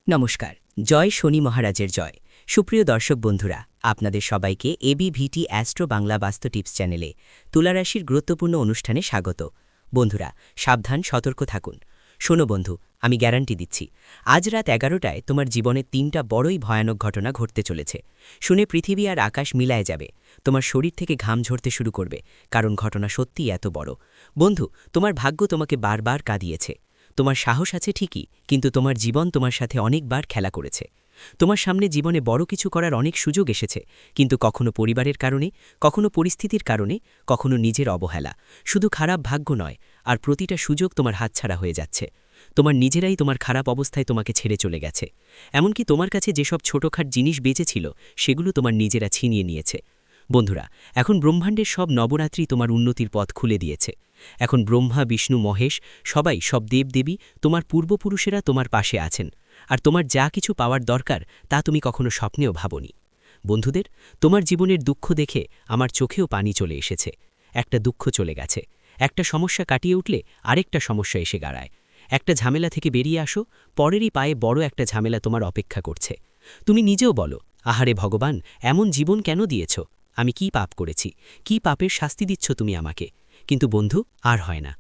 নমস্কার। জয় শনি মহারাজের জয়। সুপ্রিয় দর্শক বন্ধুরা, আপনাদের সবাইকে এবিভিটি অ্যাস্ট্রো বাংলা বাস্তু টিপস চ্যানেলে তুলারাশির গুরুত্বপূর্ণ অনুষ্ঠানে স্বাগত। বন্ধুরা, সাবধান, সতর্ক থাকুন। শোনো বন্ধু, আমি গ্যারান্টি দিচ্ছি, আজ রাত 11টায় তোমার জীবনে 3টা বড়ই ভয়ানক ঘটনা ঘটতে চলেছে। শুনে পৃথিবী আর আকাশ মিলায় যাবে। তোমার শরীর থেকে ঘাম ঝরতে শুরু করবে, কারণ ঘটনা সত্যিই এত বড়। বন্ধু, তোমার ভাগ্য তোমাকে বারবার কাঁদিয়েছে। তোমার সাহস আছে ঠিকই, কিন্তু তোমার জীবন তোমার সাথে অনেকবার খেলা করেছে। তোমার সামনে জীবনে বড় কিছু করার অনেক সুযোগ এসেছে, কিন্তু কখনো পরিবারের কারণে, কখনো পরিস্থিতির কারণে, কখনো নিজের অবহেলা। শুধু খারাপ ভাগ্য নয়, আর প্রতিটা সুযোগ তোমার হাতছাড়া হয়ে যাচ্ছে। তোমার নিজেরাই তোমার খারাপ অবস্থায় তোমাকে ছেড়ে চলে গেছে। এমনকি তোমার কাছে যেসব ছোটখাট জিনিস বেঁচেছিল, সেগুলো তোমার নিজেরা ছিনিয়ে নিয়েছে। বন্ধুরা, এখন ব্রহ্মাণ্ডের সব নবরাত্রি তোমার উন্নতির পথ খুলে দিয়েছে। এখন ব্রহ্মা, বিষ্ণু, মহেশ, সবাই, সব দেবদেবী, তোমার পূর্বপুরুষেরা তোমার পাশে আছেন। আর তোমার যা কিছু পাওয়ার দরকার, তা তুমি কখনো স্বপ্নেও ভাবনি। বন্ধুদের, তোমার জীবনের দুঃখ দেখে আমার চোখেও পানি চলে এসেছে। একটা দুঃখ চলে গেছে। একটা সমস্যা কাটিয়ে উঠলে আরেকটা সমস্যা এসে গাড়ায়। একটা ঝামেলা থেকে বেরিয়ে আসো, পরেরই পায়ে বড় একটা ঝামেলা তোমার অপেক্ষা করছে। তুমি নিজেও বলো, আহারে ভগবান, এমন জীবন কেন দিয়েছ? আমি কি পাপ করেছি? কি পাপের শাস্তি দিচ্ছ তুমি আমাকে? কিন্তু বন্ধু, আর হয় না।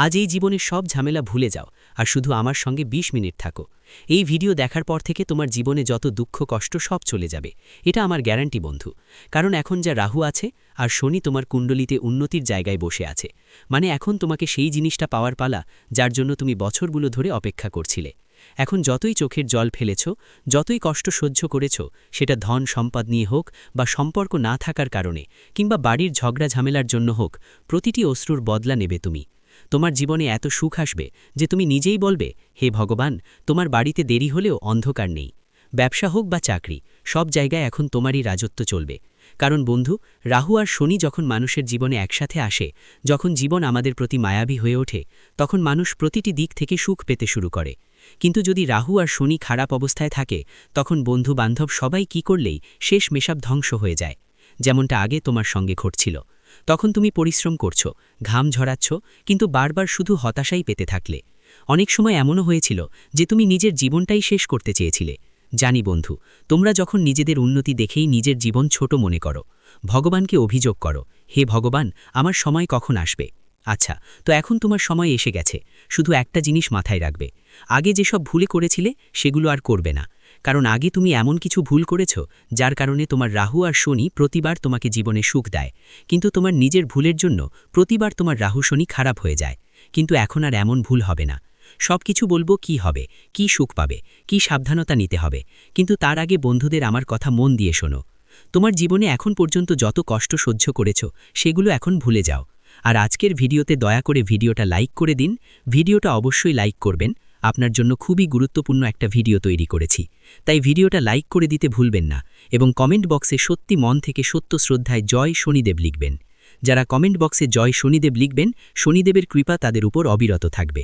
আজ এই জীবনের সব ঝামেলা ভুলে যাও, আর শুধু আমার সঙ্গে 20 মিনিট থাকো। এই ভিডিও দেখার পর থেকে তোমার জীবনে যত দুঃখ কষ্ট সব চলে যাবে, এটা আমার গ্যারান্টি বন্ধু। কারণ এখন যা রাহু আছে আর শনি তোমার কুণ্ডলিতে উন্নতির জায়গায় বসে আছে, মানে এখন তোমাকে সেই জিনিসটা পাওয়ার পালা, যার জন্য তুমি বছরগুলো ধরে অপেক্ষা করছিলে। এখন যতই চোখের জল ফেলেছ, যতই কষ্ট সহ্য করেছ, সেটা ধন সম্পদ নিয়ে হোক, বা সম্পর্ক না থাকার কারণে, কিংবা বাড়ির ঝগড়া ঝামেলার জন্য হোক, প্রতিটি অশ্রুর বদলা নেবে তুমি। তোমার জীবনে এত সুখ আসবে যে তুমি নিজেই বলবে, হে ভগবান, তোমার বাড়িতে দেরি হলেও অন্ধকার নেই। ব্যবসা হোক বা চাকরি, সব জায়গায় এখন তোমারই রাজত্ব চলবে। কারণ বন্ধু, রাহু আর শনি যখন মানুষের জীবনে একসাথে আসে, যখন জীবন আমাদের প্রতি মায়াবী হয়ে ওঠে, তখন মানুষ প্রতিটি দিক থেকে সুখ পেতে শুরু করে। কিন্তু যদি রাহু আর শনি খারাপ অবস্থায় থাকে, তখন বন্ধু বান্ধব সবাই কি করলেই শেষ মেশাব ধ্বংস হয়ে যায়। যেমনটা আগে তোমার সঙ্গে ঘটছিল। তখন তুমি পরিশ্রম করছো, ঘাম ঝরাচ্ছ, কিন্তু বারবার শুধু হতাশাই পেতে থাকলে। অনেক সময় এমনও হয়েছিল যে তুমি নিজের জীবনটাই শেষ করতে চেয়েছিলে। জানি বন্ধু, তোমরা যখন নিজেদের উন্নতি দেখেই নিজের জীবন ছোট মনে করো, ভগবানকে অভিযোগ করো, হে ভগবান, আমার সময় কখন আসবে? আচ্ছা, তো এখন তোমার সময় এসে গেছে। শুধু একটা জিনিস মাথায় রাখবে, আগে যেসব ভুলে করেছিলে সেগুলো আর করবে না। কারণ আগে তুমি এমন কিছু ভুল করেছ, যার কারণে তোমার রাহু আর শনি প্রতিবার তোমাকে জীবনে সুখ দেয়, কিন্তু তোমার নিজের ভুলের জন্য প্রতিবার তোমার রাহু শনি খারাপ হয়ে যায়। কিন্তু এখন আর এমন ভুল হবে না। সব কিছু বলবো, কি হবে, কি সুখ পাবে, কি সাবধানতা নিতে হবে। কিন্তু তার আগে বন্ধুদের, আমার কথা মন দিয়ে শোনো। তোমার জীবনে এখন পর্যন্ত যত কষ্ট সহ্য করেছ, সেগুলো এখন ভুলে যাও। আর আজকের ভিডিওতে দয়া করে ভিডিওটা লাইক করে দিন। ভিডিওটা অবশ্যই লাইক করবেন। আপনার জন্য খুবই গুরুত্বপূর্ণ একটা ভিডিও তৈরি করেছি, তাই ভিডিওটা লাইক করে দিতে ভুলবেন না। এবং কমেন্ট বক্সে সত্যি মন থেকে সত্য শ্রদ্ধায় জয় শনিদেব লিখবেন। যারা কমেন্ট বক্সে জয় শনিদেব লিখবেন, শনিদেবের কৃপা তাদের উপর অবিরত থাকবে।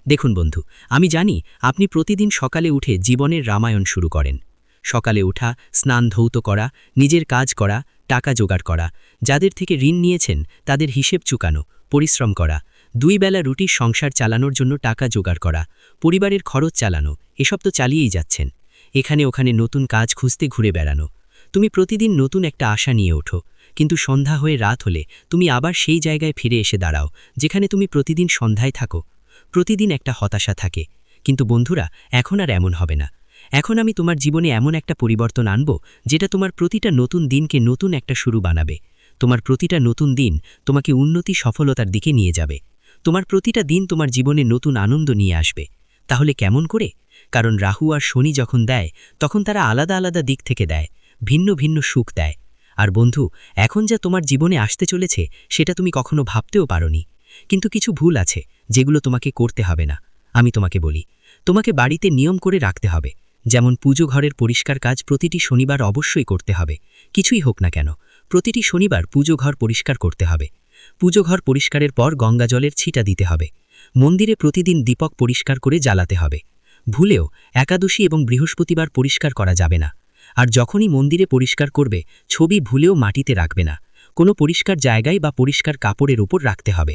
দেখুন বন্ধু, আমি জানি আপনি প্রতিদিন সকালে উঠে জীবনের রামায়ণ শুরু করেন। সকালে ওঠা, স্নান ধৌত করা, নিজের কাজ করা, টাকা জোগাড় করা, যাদের থেকে ঋণ নিয়েছেন তাদের হিসেব চুকানো, পরিশ্রম করা, 2 বেলা রুটির সংসার চালানোর জন্য টাকা জোগাড় করা, পরিবারের খরচ চালানো, এসব তো চালিয়েই যাচ্ছেন। এখানে ওখানে নতুন কাজ খুঁজতে ঘুরে বেড়ানো। তুমি প্রতিদিন নতুন একটা আশা নিয়ে ওঠো, কিন্তু সন্ধ্যা হয়ে রাত হলে তুমি আবার সেই জায়গায় ফিরে এসে দাঁড়াও যেখানে তুমি প্রতিদিন সন্ধ্যায় থাকো। প্রতিদিন একটা হতাশা থাকে। কিন্তু বন্ধুরা, এখন আর এমন হবে না। এখন আমি তোমার জীবনে এমন একটা পরিবর্তন আনব, যেটা তোমার প্রতিটা নতুন দিনকে নতুন একটা শুরু বানাবে। তোমার প্রতিটা নতুন দিন তোমাকে উন্নতি, সফলতার দিকে নিয়ে যাবে। তোমার প্রতিটা দিন তোমার জীবনে নতুন আনন্দ নিয়ে আসবে। তাহলে কেমন করে? কারণ রাহু আর শনি যখন দেয়, তখন তারা আলাদা আলাদা দিক থেকে দেয়, ভিন্ন ভিন্ন সুখ দেয়। আর বন্ধু, এখন যা তোমার জীবনে আসতে চলেছে, সেটা তুমি কখনো ভাবতেও পারোনি। কিন্তু কিছু ভুল আছে, যেগুলো তোমাকে করতে হবে না। আমি তোমাকে বলি, তোমাকে বাড়িতে নিয়ম করে রাখতে হবে। যেমন পুজো ঘরের পরিষ্কার কাজ প্রতিটি শনিবার অবশ্যই করতে হবে। কিছুই হোক না কেন, প্রতিটি শনিবার পুজো ঘর পরিষ্কার করতে হবে। পুজো ঘর পরিষ্কারের পর গঙ্গা জলের ছিটা দিতে হবে। মন্দিরে প্রতিদিন দীপক পরিষ্কার করে জ্বালাতে হবে। ভুলেও একাদশী এবং বৃহস্পতিবার পরিষ্কার করা যাবে না। আর যখনই মন্দিরে পরিষ্কার করবে, ছবি ভুলেও মাটিতে রাখবে না। কোনো পরিষ্কার জায়গায় বা পরিষ্কার কাপড়ের উপর রাখতে হবে।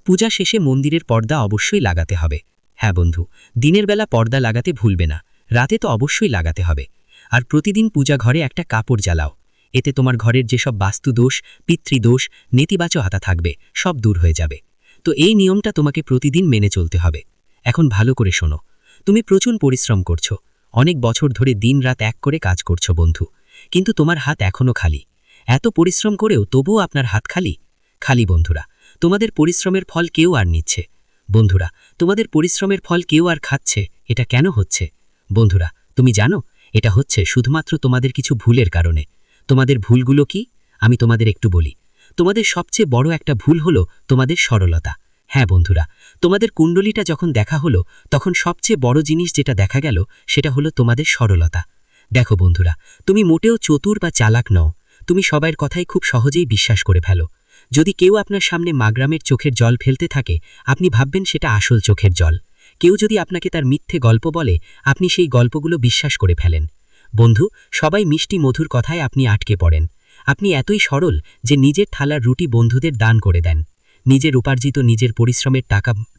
পূজা শেষে মন্দিরের পর্দা অবশ্যই লাগাতে হবে। হ্যাঁ বন্ধু, দিনের বেলা পর্দা লাগাতে ভুলবে না। রাতে তো অবশ্যই লাগাতে হবে। আর প্রতিদিন পূজা ঘরে একটা কাপড় জ্বালাও। এতে তোমার ঘরের যেসব বাস্তুদোষ, পিতৃদোষ, নেতিবাচকতা থাকবে সব দূর হয়ে যাবে। তো এই নিয়মটা তোমাকে প্রতিদিন মেনে চলতে হবে। এখন ভালো করে শোনো, তুমি প্রচুর পরিশ্রম করছো, অনেক বছর ধরে দিনরাত এক করে কাজ করছো বন্ধু, কিন্তু তোমার হাত এখনো খালি। এত পরিশ্রম করেও তবুও আপনার হাত খালি খালি বন্ধুরা, তোমাদের পরিশ্রমের ফল কেউ আর নিচ্ছে। বন্ধুরা, তোমাদের পরিশ্রমের ফল কেউ আর খাচ্ছে, এটা কেন হচ্ছে? বন্ধুরা, তুমি জানো এটা হচ্ছে শুধুমাত্র তোমাদের কিছু ভুলের কারণে। তোমাদের ভুলগুলো কি আমি তোমাদের একটু বলি। তোমাদের সবচেয়ে বড় একটা ভুল হলো তোমাদের সরলতা। হ্যাঁ বন্ধুরা, তোমাদের কুণ্ডলিটা যখন দেখা হলো তখন সবচেয়ে বড় জিনিস যেটা দেখা গেল সেটা হলো তোমাদের সরলতা। দেখো বন্ধুরা, তুমি মোটেও চতুর বা চালাক নও। তুমি সবার কথাই খুব সহজেই বিশ্বাস করে ফেলো। যদি কেউ আপনার সামনে মাগরামের চোখের জল ফেলতে থাকে, আপনি ভাববেন সেটা আসল চোখের জল। কেউ যদি আপনাকে তার মিথ্যে গল্প বলে, আপনি সেই গল্পগুলো বিশ্বাস করে ফেলেন। বন্ধু, সবাই মিষ্টি মধুর কথায় আপনি আটকে পড়েন। আপনি এতই সরল যে নিজের থালার রুটি বন্ধুদের দান করে দেন। নিজের উপার্জিত নিজের পরিশ্রমের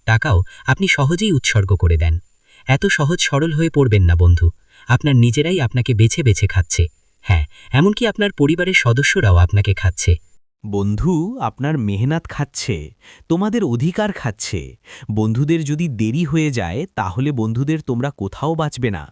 টাকাও আপনি সহজেই উৎসর্গ করে দেন। এত সহজ সরল হয়ে পড়বেন না বন্ধু। আপনার নিজেরাই আপনাকে বেছে বেছে খাচ্ছে। হ্যাঁ, এমনকি আপনার পরিবারের সদস্যরাও আপনাকে খাচ্ছে। বন্ধু আপনার মেহনত খাচ্ছে, তোমাদের অধিকার খাচ্ছে। বন্ধুদের যদি দেরি হয়ে যায় তাহলে বন্ধুদের তোমরা কোথাও বাঁচবে না।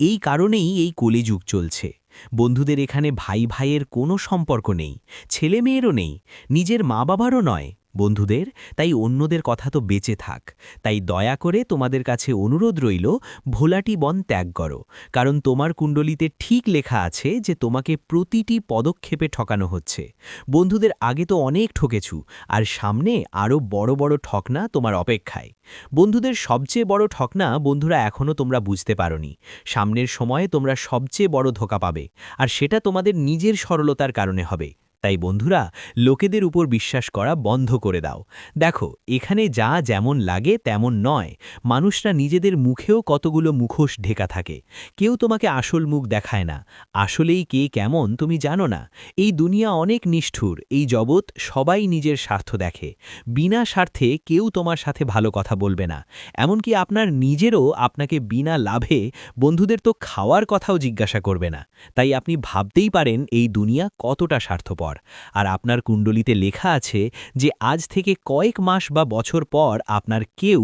এই কারণেই এই কলিযুগ চলছে। বন্ধুদের এখানে ভাই ভাইয়ের কোনো সম্পর্ক নেই, ছেলে মেয়েরও নেই, নিজের মা বাবারও নয় বন্ধুদের। তাই অন্যদের কথা তো বেঁচে থাক। তাই দয়া করে তোমাদের কাছে অনুরোধ রইল, ভোলাটি বন ত্যাগ করো। কারণ তোমার কুণ্ডলিতে ঠিক লেখা আছে যে তোমাকে প্রতিটি পদক্ষেপে ঠকানো হচ্ছে। বন্ধুদের আগে তো অনেক ঠকেছু, আর সামনে আরও বড় বড় ঠকনা তোমার অপেক্ষায়। বন্ধুদের সবচেয়ে বড় ঠকনা বন্ধুরা এখনও তোমরা বুঝতে পারোনি। সামনের সময়ে তোমরা সবচেয়ে বড় ধোঁকা পাবে, আর সেটা তোমাদের নিজের সরলতার কারণে হবে। তাই বন্ধুরা, লোকেদের উপর বিশ্বাস করা বন্ধ করে দাও। দেখো, এখানে যা যেমন লাগে তেমন নয়। মানুষরা নিজেদের মুখেও কতগুলো মুখোশ ঢেকা থাকে। কেউ তোমাকে আসল মুখ দেখায় না। আসলেই কে কেমন তুমি জানো না। এই দুনিয়া অনেক নিষ্ঠুর, এই জগৎ সবাই নিজের স্বার্থ দেখে। বিনা স্বার্থে কেউ তোমার সাথে ভালো কথা বলবে না। এমনকি আপনার নিজেরও আপনাকে বিনা লাভে বন্ধুদের তো খাওয়ার কথাও জিজ্ঞাসা করবে না। তাই আপনি ভাবতেই পারেন এই দুনিয়া কতটা স্বার্থপর। আর আপনার কুণ্ডলিতে লেখা আছে যে আজ থেকে কয়েক মাস বা বছর পর আপনার কেউ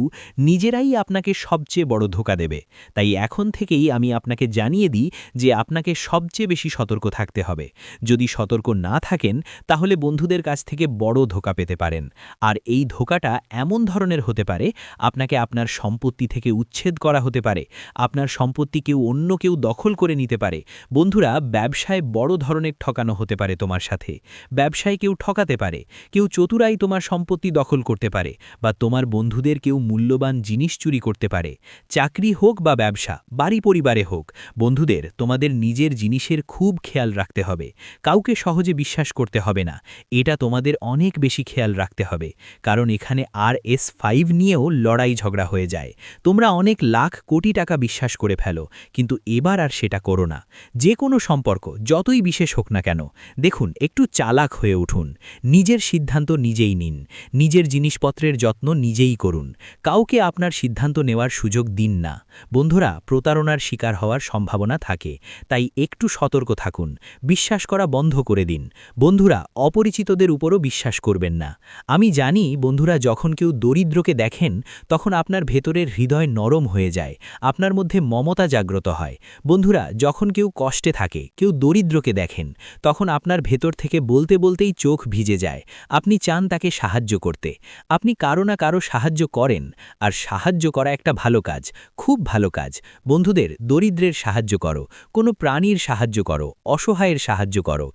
নিজেরাই আপনাকে সবচেয়ে বড় ধোঁকা দেবে। তাই এখন থেকেই আমি আপনাকে জানিয়ে দিই যে আপনাকে সবচেয়ে বেশি সতর্ক থাকতে হবে। যদি সতর্ক না থাকেন তাহলে বন্ধুদের কাছ থেকে বড় ধোঁকা পেতে পারেন। আর এই ধোঁকাটা এমন ধরনের হতে পারে, আপনাকে আপনার সম্পত্তি থেকে উচ্ছেদ করা হতে পারে, আপনার সম্পত্তি অন্য কেউ দখল করে নিতে পারে। বন্ধুরা, ব্যবসায় বড় ধরনের ঠকানো হতে পারে তোমার সাথে। ব্যবসায় কেউ ঠকাতে পারে, কেউ চতুরাই তোমার সম্পত্তি দখল করতে পারে, বা তোমার বন্ধুদের কেউ মূল্যবান জিনিস চুরি করতে পারে। চাকরি হোক বা ব্যবসা, বাড়ি পরিবারে হোক, বন্ধুদের তোমাদের নিজের জিনিসের খুব খেয়াল রাখতে হবে। কাউকে সহজে বিশ্বাস করতে হবে না, এটা তোমাদের অনেক বেশি খেয়াল রাখতে হবে। কারণ এখানে RS5 নিয়েও লড়াই ঝগড়া হয়ে যায়। তোমরা অনেক লাখ কোটি টাকা বিশ্বাস করে ফেলো, কিন্তু এবার আর সেটা করো না। যে কোনো সম্পর্ক যতই বিশেষ হোক না কেন, দেখুন, একটু চালাক হয়ে উঠুন। নিজের সিদ্ধান্ত নিজেই নিন। নিজের জিনিসপত্রের যত্ন নিজেই করুন। কাউকে আপনার সিদ্ধান্ত নেওয়ার সুযোগ দিন না। বন্ধুরা, প্রতারণার শিকার হওয়ার সম্ভাবনা থাকে, তাই একটু সতর্ক থাকুন। বিশ্বাস করা বন্ধ করে দিন। বন্ধুরা, অপরিচিতদের উপরও বিশ্বাস করবেন না। আমি জানি বন্ধুরা, যখন কেউ দরিদ্রকে দেখেন তখন আপনার ভেতরের হৃদয় নরম হয়ে যায়, আপনার মধ্যে মমতা জাগ্রত হয়। বন্ধুরা, যখন কেউ কষ্টে থাকে, কেউ দরিদ্রকে দেখেন, তখন আপনার ভেতর থেকে বলতে বলতেই চোখ ভিজে যায়। আপনি চান তাকে সাহায্য করতে। আপনি কারো না কারো সাহায্য করেন, আর সাহায্য করা একটা ভালো কাজ, খুব ভালো কাজ। বন্ধুদের, দরিদ্রের সাহায্য করো, কোনো প্রাণীর সাহায্য করো, অসহায়ের সাহায্য করো।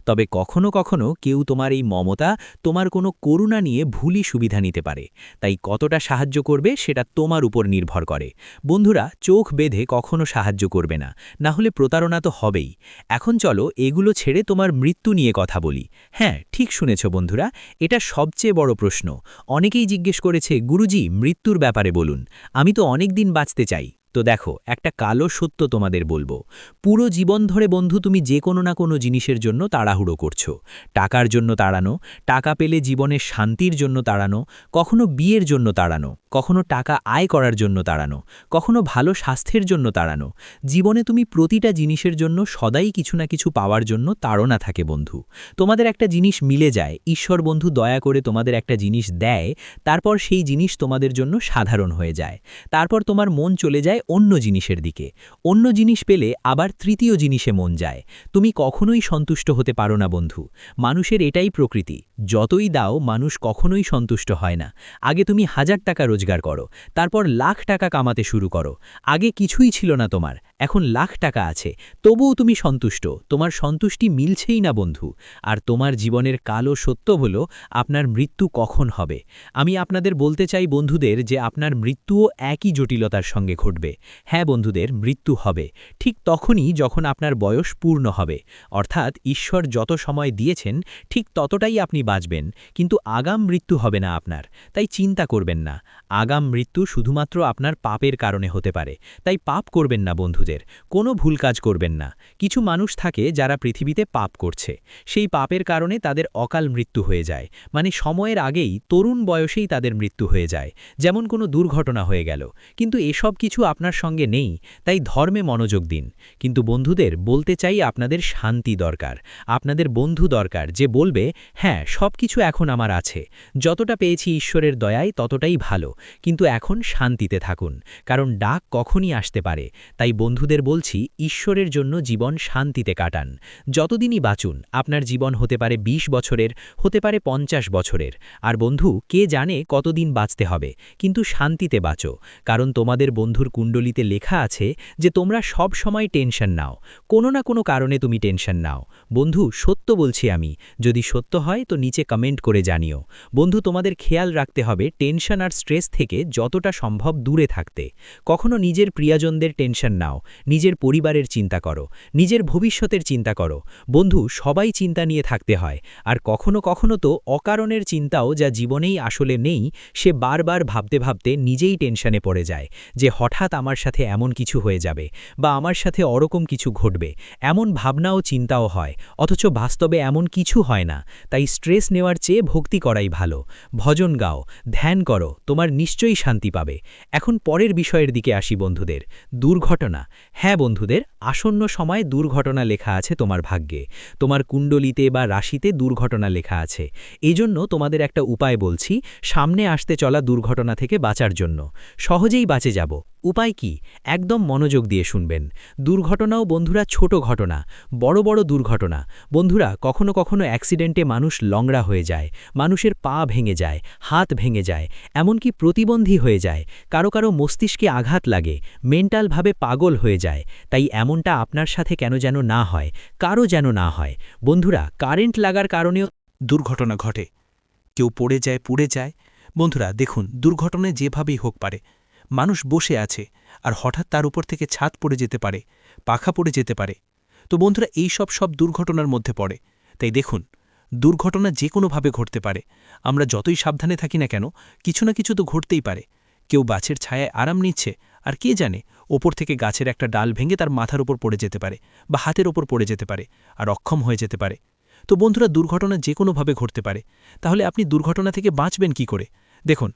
তবে কখনো কখনো কেউ তোমার এই মমতা, তোমার কোনো করুণা নিয়ে ভুলই সুবিধা নিতে পারে। তাই কতটা সাহায্য করবে সেটা তোমার উপর নির্ভর করে। বন্ধুরা, চোখ বেঁধে কখনো সাহায্য করবে না, না হলে প্রতারণা তো হবেই। এখন চলো এগুলো ছেড়ে তোমার মৃত্যু নিয়ে কথা বলি। হ্যাঁ, ঠিক শুনেছ বন্ধুরা, এটা সবচেয়ে বড় প্রশ্ন। অনেকেই জিজ্ঞেস করেছে, গুরুজি, মৃত্যুর ব্যাপারে বলুন। আমি তো অনেক দিন বাঁচতে চাই, তো দেখো, একটা কালো সত্য তোমাদের বলবো। পুরো জীবন ধরে বন্ধু তুমি যে কোনো না কোনো জিনিসের জন্য তাড়াহুড়ো করছো। টাকার জন্য তাড়ানো, টাকা পেলে জীবনের শান্তির জন্য তাড়ানো, কখনো বিয়ের জন্য তাড়ানো, কখনো টাকা আয় করার জন্য তাড়ানো, কখনো ভালো স্বাস্থ্যের জন্য তাড়ানো। জীবনে তুমি প্রতিটা জিনিসের জন্য সদাই কিছু না কিছু পাওয়ার জন্য তাড়না থাকে বন্ধু। তোমাদের একটা জিনিস মিলে যায়, ঈশ্বর বন্ধু দয়া করে তোমাদের একটা জিনিস দেয়, তারপর সেই জিনিস তোমাদের জন্য সাধারণ হয়ে যায়। তারপর তোমার মন চলে যায় অন্য জিনিসের দিকে। অন্য জিনিস পেলে আবার তৃতীয় জিনিসে মন যায়। তুমি কখনোই সন্তুষ্ট হতে পারো না বন্ধু। মানুষের এটাই প্রকৃতি, যতই দাও মানুষ কখনোই সন্তুষ্ট হয় না। আগে তুমি 1000 টাকা রোজগার করো, তারপর লাখ টাকা কামাতে শুরু করো। আগে কিছুই ছিল না তোমার, এখন লাখ টাকা আছে, তবুও তুমি সন্তুষ্ট। তোমার সন্তুষ্টি মিলছেই না বন্ধু। আর তোমার জীবনের কালো সত্য হলো আপনার মৃত্যু কখন হবে। আমি আপনাদের বলতে চাই বন্ধুদের যে আপনার মৃত্যুও একই জটিলতার সঙ্গে ঘটবে। হ্যাঁ বন্ধুদের, মৃত্যু হবে ঠিক তখনই যখন আপনার বয়স পূর্ণ হবে। অর্থাৎ ঈশ্বর যত সময় দিয়েছেন ঠিক ততটাই আপনি বাঁচবেন, কিন্তু আগাম মৃত্যু হবে না আপনার। তাই চিন্তা করবেন না। আগাম মৃত্যু শুধুমাত্র আপনার পাপের কারণে হতে পারে। তাই পাপ করবেন না বন্ধুদের, কোনো ভুল কাজ করবেন না। কিছু মানুষ থাকে যারা পৃথিবীতে পাপ করছে, সেই পাপের কারণে তাদের অকাল মৃত্যু হয়ে যায়, মানে সময়ের আগেই তরুণ বয়সেই তাদের মৃত্যু হয়ে যায়, যেমন কোনো দুর্ঘটনা হয়ে গেল। কিন্তু এসব কিছু আপনার সঙ্গে নেই, তাই ধর্মে মনোযোগ দিন। কিন্তু বন্ধুদের বলতে চাই, আপনাদের শান্তি দরকার, আপনাদের বন্ধু দরকার যে বলবে হ্যাঁ সব কিছু এখন আমার আছে, যতটা পেয়েছি ঈশ্বরের দয়ায় ততটাই ভালো, কিন্তু এখন শান্তিতে থাকুন, কারণ ডাক কখনই আসতে পারে। তাই বন্ধুদের বলছি, ঈশ্বরের জন্য জীবন শান্তিতে কাটান। যতদিনই বাঁচুন, আপনার জীবন হতে পারে 20 বছরের, হতে পারে 50 বছরের। আর বন্ধু, কে জানে কতদিন বাঁচতে হবে, কিন্তু শান্তিতে বাঁচো। কারণ তোমাদের বন্ধুর কুণ্ডলিতে লেখা আছে যে তোমরা সব সময় টেনশন নাও, কোনো না কোনো কারণে তুমি টেনশন নাও। বন্ধু সত্য বলছি আমি, যদি সত্য হয় তো নিচে কমেন্ট করে জানিও। বন্ধু তোমাদের খেয়াল রাখতে হবে টেনশন আর স্ট্রেস থেকে যতটা সম্ভব দূরে থাকতে। কখনো নিজের প্রিয়জনদের টেনশন নাও, নিজের পরিবারের চিন্তা করো, নিজের ভবিষ্যতের চিন্তা করো। বন্ধু সবাই চিন্তা নিয়ে থাকতে হয়, আর কখনো কখনো তো অকারণের চিন্তাও যা জীবনেই আসলে নেই, সে বারবার ভাবতে ভাবতে নিজেই টেনশনে পড়ে যায় যে হঠাৎ আমার সাথে এমন কিছু হয়ে যাবে বা আমার সাথে ওরকম কিছু ঘটবে। এমন ভাবনাও চিন্তাও হয়, অথচ বাস্তবে এমন কিছু হয় না। তাই স্ট্রেস নেওয়ার চেয়ে ভক্তি করাই ভালো। ভজন গাও, ধ্যান করো, তোমার নিশ্চয়ই শান্তি পাবে। এখন পরের বিষয়ের দিকে আসি বন্ধুদের, দুর্ঘটনা। হ্যাঁ বন্ধুদের, আসন্ন সময় দুর্ঘটনা লেখা আছে তোমার ভাগ্যে, তোমার কুণ্ডলিতে বা রাশিতে দুর্ঘটনা লেখা আছে। এজন্য তোমাদের একটা উপায় বলছি, সামনে আসতে চলা দুর্ঘটনা থেকে বাঁচার জন্য। সহজেই বাঁচে যাব। উপায় কি? একদম মনোযোগ দিয়ে শুনবেন। দুর্ঘটনাও বন্ধুরা ছোট ঘটনা, বড় বড় দুর্ঘটনা। বন্ধুরা কখনো কখনো অ্যাক্সিডেন্টে মানুষ লংড়া হয়ে যায়, মানুষের পা ভেঙে যায়, হাত ভেঙে যায়, এমনকি প্রতিবন্ধী হয়ে যায়। কারো কারো মস্তিষ্কে আঘাত লাগে, মেন্টালভাবে পাগল হয়ে যায়। তাই এমনটা আপনার সাথে কেন যেন না হয়, কারো যেন না হয়। বন্ধুরা কারেন্ট লাগার কারণেও দুর্ঘটনা ঘটে, কেউ পড়ে যায়, পুড়ে যায়। বন্ধুরা দেখুন, দুর্ঘটনায় যেভাবেই হোক পারে, মানুষ বসে আছে আর হঠাৎ তার উপর থেকে ছাদ পড়ে যেতে পারে, পাখা পড়ে যেতে পারে। তো বন্ধুরা এই সব দুর্ঘটনার মধ্যে পড়ে। তাই দেখুন, দুর্ঘটনা যে কোনোভাবে ঘটতে পারে। আমরা যতই সাবধানে থাকি না কেন, কিছু না কিছু তো ঘটতেই পারে। কেউ গাছের ছায়ায় আরাম নিচ্ছে, আর কে জানে ওপর থেকে গাছের একটা ডাল ভেঙে তার মাথার ওপর পড়ে যেতে পারে বা হাতের ওপর পড়ে যেতে পারে আর অক্ষম হয়ে যেতে পারে। তো বন্ধুরা দুর্ঘটনা যে কোনোভাবে ঘটতে পারে। তাহলে আপনি দুর্ঘটনা থেকে বাঁচবেন কি করে? দেখুন,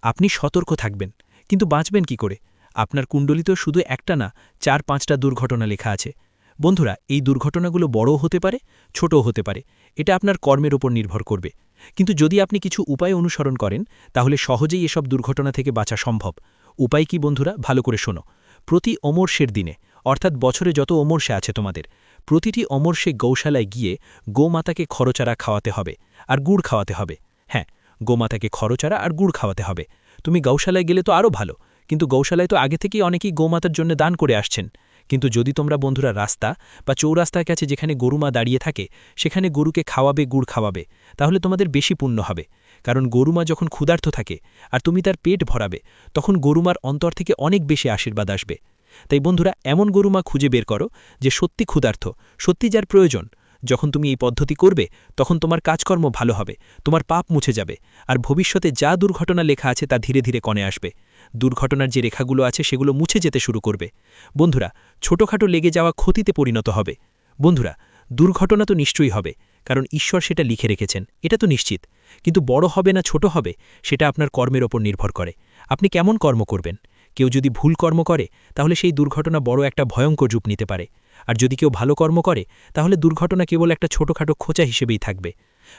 আপনি সতর্ক থাকবেন, কিন্তু বাঁচবেন কি করে? আপনার কুণ্ডলিতেও শুধু একটা না, 4-5টা দুর্ঘটনা লেখা আছে। বন্ধুরা এই দুর্ঘটনাগুলো বড়ও হতে পারে, ছোটও হতে পারে। এটা আপনার কর্মের উপর নির্ভর করবে। কিন্তু যদি আপনি কিছু উপায় অনুসরণ করেন, তাহলে সহজেই এসব দুর্ঘটনা থেকে বাঁচা সম্ভব। উপায় কি বন্ধুরা? ভালো করে শোনো। প্রতি অমরশের দিনে, অর্থাৎ বছরে যত অমরসে আছে তোমাদের, প্রতিটি অমরসে গৌশালায় গিয়ে গোমাতাকে খরচারা খাওয়াতে হবে আর গুড় খাওয়াতে হবে। হ্যাঁ, গোমাতাকে খরচারা আর গুড় খাওয়াতে হবে। তুমি গৌশালায় গেলে তো আরও ভালো, কিন্তু গৌশালায় তো আগে থেকেই অনেকেই গোমাতার জন্য দান করে আসছেন। কিন্তু যদি তোমরা বন্ধুরা রাস্তা বা চৌরাস্তার কাছে যেখানে গরুমা দাঁড়িয়ে থাকে সেখানে গরুকে খাওয়াবে, গুড় খাওয়াবে, তাহলে তোমাদের বেশি পুণ্য হবে। কারণ গরুমা যখন ক্ষুধার্ত থাকে আর তুমি তার পেট ভরাবে, তখন গরুমার অন্তর থেকে অনেক বেশি আশীর্বাদ আসবে। তাই বন্ধুরা এমন গরুমা খুঁজে বের করো যে সত্যি ক্ষুধার্ত, সত্যি যার প্রয়োজন। যখন তুমি এই পদ্ধতি করবে, তখন তোমার কাজকর্ম ভালো হবে, তোমার পাপ মুছে যাবে, আর ভবিষ্যতে যা দুর্ঘটনা লেখা আছে তা ধীরে ধীরে কনে আসবে। দুর্ঘটনার যে রেখাগুলো আছে সেগুলো মুছে যেতে শুরু করবে। বন্ধুরা, ছোটখাটো লেগে যাওয়া ক্ষতিতে পরিণত হবে। বন্ধুরা, দুর্ঘটনা তো নিশ্চয়ই হবে, কারণ ঈশ্বর সেটা লিখে রেখেছেন, এটা তো নিশ্চিত। কিন্তু বড় হবে না ছোট হবে সেটা আপনার কর্মের ওপর নির্ভর করে। আপনি কেমন কর্ম করবেন? কেউ যদি ভুল কর্ম করে তাহলে সেই দুর্ঘটনা বড় একটা ভয়ঙ্কর রূপ নিতে পারে। আর যদি কেউ ভালো কর্ম করে তাহলে দুর্ঘটনা কেবল একটা ছোটখাটো খোঁচা হিসেবেই থাকবে।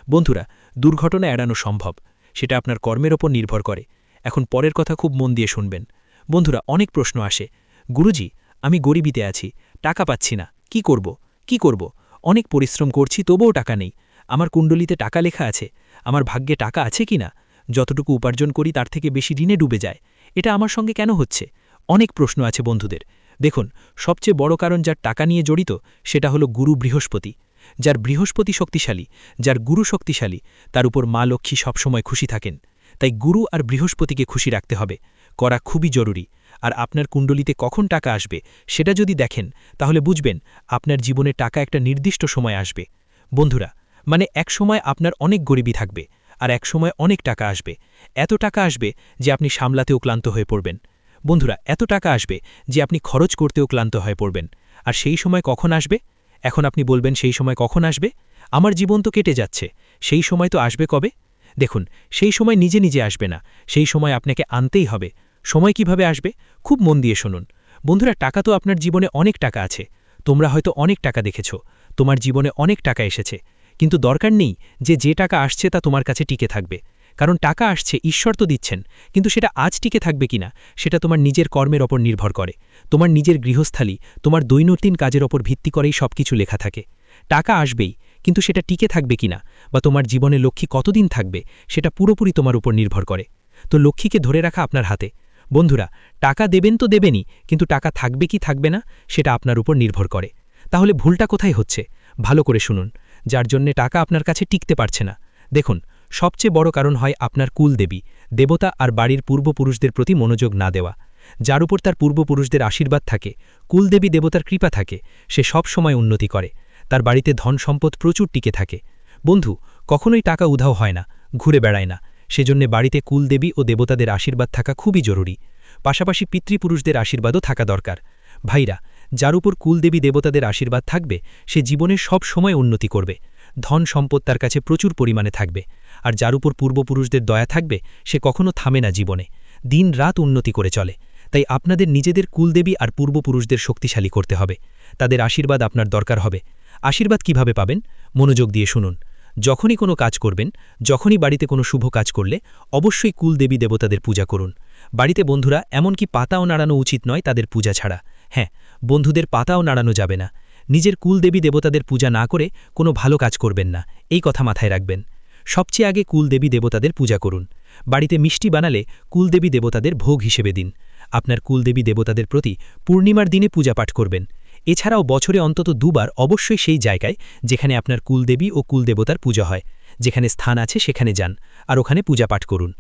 বন্ধুরা, দুর্ঘটনা এড়ানো সম্ভব, সেটা আপনার কর্মের ওপর নির্ভর করে। এখন পরের কথা খুব মন দিয়ে শুনবেন। বন্ধুরা, অনেক প্রশ্ন আসে, গুরুজি, আমি গরিবিতে আছি, টাকা পাচ্ছি না, কি করব? কি করব? অনেক পরিশ্রম করছি তবুও টাকা নেই। আমার কুণ্ডলিতে টাকা লেখা আছে, আমার ভাগ্যে টাকা আছে কি না? যতটুকু উপার্জন করি তার থেকে বেশি ঋণে ডুবে যায়। এটা আমার সঙ্গে কেন হচ্ছে? অনেক প্রশ্ন আছে বন্ধুদের। দেখুন, সবচেয়ে বড় কারণ যার টাকা নিয়ে জড়িত সেটা হলো গুরু বৃহস্পতি। যার বৃহস্পতি শক্তিশালী, যার গুরু শক্তিশালী, তার উপর মা লক্ষ্মী সবসময় খুশি থাকেন। তাই গুরু আর বৃহস্পতিকে খুশি রাখতে হবে, করা খুবই জরুরি। আর আপনার কুণ্ডলিতে কখন টাকা আসবে সেটা যদি দেখেন তাহলে বুঝবেন আপনার জীবনে টাকা একটা নির্দিষ্ট সময় আসবে। বন্ধুরা, মানে এক সময় আপনার অনেক গরিবী থাকবে, আর এক সময় অনেক টাকা আসবে। এত টাকা আসবে যে আপনি সামলাতেও ক্লান্ত হয়ে পড়বেন। বন্ধুরা, এত টাকা আসবে যে আপনি খরচ করতেও ক্লান্ত হয়ে পড়বেন। আর সেই সময় কখন আসবে? এখন আপনি বলবেন সেই সময় কখন আসবে? আমার জীবন তো কেটে যাচ্ছে, সেই সময় তো আসবে কবে? দেখুন, সেই সময় নিজে নিজে আসবে না, সেই সময় আপনাকে আনতেই হবে। সময় কিভাবে আসবে? খুব মন দিয়ে শুনুন। বন্ধুরা, টাকা তো আপনার জীবনে অনেক টাকা আছে। তোমরা হয়তো অনেক টাকা দেখেছ, তোমার জীবনে অনেক টাকা এসেছে, কিন্তু দরকার নেই যে টাকা আসছে তা তোমার কাছে টিকে থাকবে। কারণ টাকা আসছে, ঈশ্বর তো দিচ্ছেন, কিন্তু সেটা আজ টিকে থাকবে কিনা সেটা তোমার নিজের কর্মের ওপর নির্ভর করে। তোমার নিজের গৃহস্থালী, তোমার দৈনন্দিন কাজের ওপর ভিত্তি করেই সবকিছু লেখা থাকে। টাকা আসবেই, কিন্তু সেটা টিকে থাকবে কিনা বা তোমার জীবনে লক্ষ্মী কতদিন থাকবে সেটা পুরোপুরি তোমার উপর নির্ভর করে। তো লক্ষ্মীকে ধরে রাখা আপনার হাতে। বন্ধুরা, টাকা দেবেন তো দেবেনই, কিন্তু টাকা থাকবে কি থাকবে না সেটা আপনার উপর নির্ভর করে। তাহলে ভুলটা কোথায় হচ্ছে? ভালো করে শুনুন। যার জন্যে টাকা আপনার কাছে টিকতে পারছে না, দেখুন, সবচেয়ে বড় কারণ হয় আপনার কুলদেবী, দেবতা আর বাড়ির পূর্বপুরুষদের প্রতি মনোযোগ না দেওয়া। যার উপর তার পূর্বপুরুষদের আশীর্বাদ থাকে, কুলদেবী দেবতার কৃপা থাকে, সে সব সময় উন্নতি করে, তার বাড়িতে ধন সম্পদ প্রচুর টিকে থাকে। বন্ধু, কখনোই টাকা উধাও হয় না, ঘুরে বেড়ায় না। সেজন্য বাড়িতে কুলদেবী ও দেবতাদের আশীর্বাদ থাকা খুবই জরুরি। পাশাপাশি পিতৃপুরুষদের আশীর্বাদও থাকা দরকার। ভাইরা, যার উপর কুলদেবী দেবতাদের আশীর্বাদ থাকবে সে জীবনে সব সময় উন্নতি করবে, ধন সম্পদ তার কাছে প্রচুর পরিমাণে থাকবে। আর যার উপর পূর্বপুরুষদের দয়া থাকবে সে কখনো থামে না জীবনে, দিন রাত উন্নতি করে চলে। তাই আপনাদের নিজেদের কুলদেবী আর পূর্বপুরুষদের শক্তিশালী করতে হবে, তাদের আশীর্বাদ আপনার দরকার হবে। আশীর্বাদ কিভাবে পাবেন? মনোযোগ দিয়ে শুনুন। যখনই কোনো কাজ করবেন, যখনই বাড়িতে কোনো শুভ কাজ করলে অবশ্যই কুলদেবী দেবতাদের পূজা করুন। বাড়িতে বন্ধুরা, এমনকি পাতাও নাড়ানো উচিত নয় তাদের পূজা ছাড়া। হ্যাঁ, বন্ধুদের পাতাও নাড়ানো যাবে না। নিজের কুলদেবী দেবতাদের পূজা না করে কোনো ভালো কাজ করবেন না, এই কথা মাথায় রাখবেন। সবচেয়ে আগে কুলদেবী দেবতাদের পূজা করুন। বাড়িতে মিষ্টি বানালে কুলদেবী দেবতাদের ভোগ হিসেবে দিন। আপনার কুলদেবী দেবতাদের প্রতি পূর্ণিমার দিনে পূজা পাঠ করবেন। এছাড়াও বছরে অন্তত দুবার অবশ্যই সেই জায়গায় যেখানে আপনার কুলদেবী ও কুলদেবতার পূজা হয়, যেখানে স্থান আছে সেখানে যান আর ওখানে পূজা পাঠ করুন।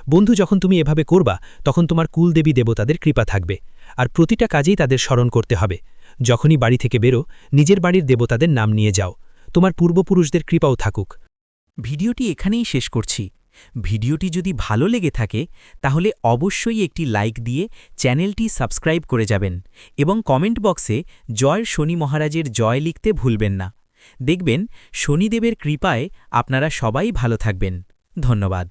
বন্ধু, যখন তুমি এভাবে করবা তখন তোমার কুলদেবী দেবতাদের কৃপা থাকবে। আর প্রতিটা কাজেই তাদের স্মরণ করতে হবে। যখনই বাড়ি থেকে বেরো, নিজের বাড়ির দেবতাদের নাম নিয়ে যাও, তোমার পূর্বপুরুষদের কৃপাও থাকুক। ভিডিওটি এখানেই শেষ করছি। ভিডিওটি যদি ভালো লেগে থাকে তাহলে অবশ্যই একটি লাইক দিয়ে চ্যানেলটি সাবস্ক্রাইব করে যাবেন এবং কমেন্ট বক্সে জয় শনি মহারাজের জয় লিখতে ভুলবেন না। দেখবেন শনিদেবের কৃপায় আপনারা সবাই ভালো থাকবেন। ধন্যবাদ।